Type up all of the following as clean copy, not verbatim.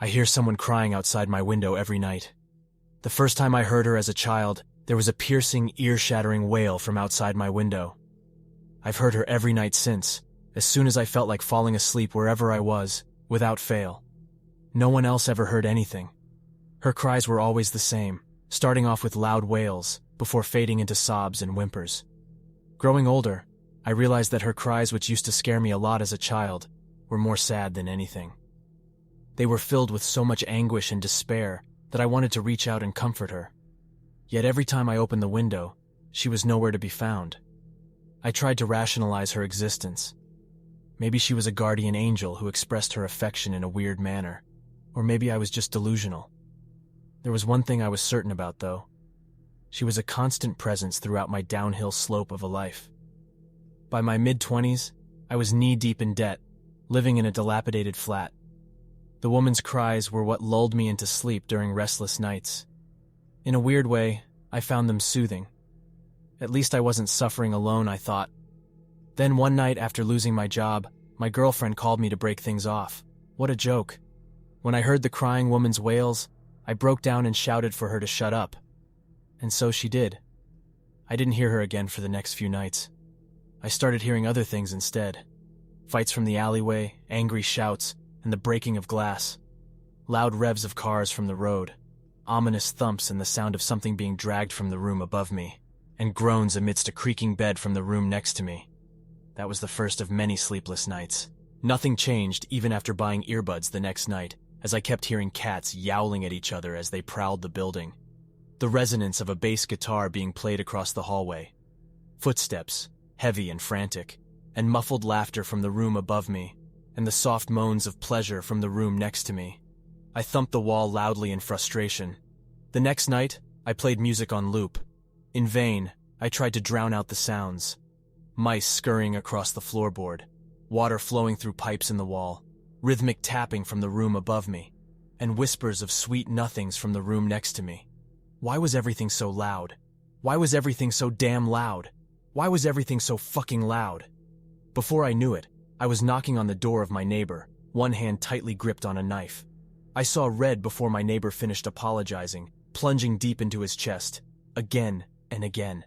I hear someone crying outside my window every night. The first time I heard her as a child, there was a piercing, ear-shattering wail from outside my window. I've heard her every night since, as soon as I felt like falling asleep wherever I was, without fail. No one else ever heard anything. Her cries were always the same, starting off with loud wails, before fading into sobs and whimpers. Growing older, I realized that her cries, which used to scare me a lot as a child, were more sad than anything. They were filled with so much anguish and despair that I wanted to reach out and comfort her. Yet every time I opened the window, she was nowhere to be found. I tried to rationalize her existence. Maybe she was a guardian angel who expressed her affection in a weird manner, or maybe I was just delusional. There was one thing I was certain about, though. She was a constant presence throughout my downhill slope of a life. By my mid-20s, I was knee-deep in debt, living in a dilapidated flat. The woman's cries were what lulled me into sleep during restless nights. In a weird way, I found them soothing. At least I wasn't suffering alone, I thought. Then one night after losing my job, my girlfriend called me to break things off. What a joke. When I heard the crying woman's wails, I broke down and shouted for her to shut up. And so she did. I didn't hear her again for the next few nights. I started hearing other things instead. Fights from the alleyway, angry shouts, and the breaking of glass. Loud revs of cars from the road. Ominous thumps and the sound of something being dragged from the room above me. And groans amidst a creaking bed from the room next to me. That was the first of many sleepless nights. Nothing changed even after buying earbuds the next night, as I kept hearing cats yowling at each other as they prowled the building. The resonance of a bass guitar being played across the hallway. Footsteps, heavy and frantic, and muffled laughter from the room above me, and the soft moans of pleasure from the room next to me. I thumped the wall loudly in frustration. The next night, I played music on loop. In vain, I tried to drown out the sounds. Mice scurrying across the floorboard, water flowing through pipes in the wall, rhythmic tapping from the room above me, and whispers of sweet nothings from the room next to me. Why was everything so loud? Why was everything so damn loud? Why was everything so fucking loud? Before I knew it, I was knocking on the door of my neighbor, one hand tightly gripped on a knife. I saw red before my neighbor finished apologizing, plunging deep into his chest, again and again.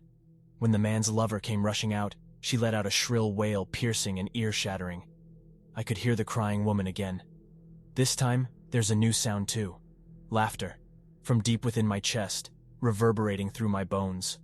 When the man's lover came rushing out, she let out a shrill wail, piercing and ear-shattering. I could hear the crying woman again. This time, there's a new sound too. Laughter, from deep within my chest, reverberating through my bones.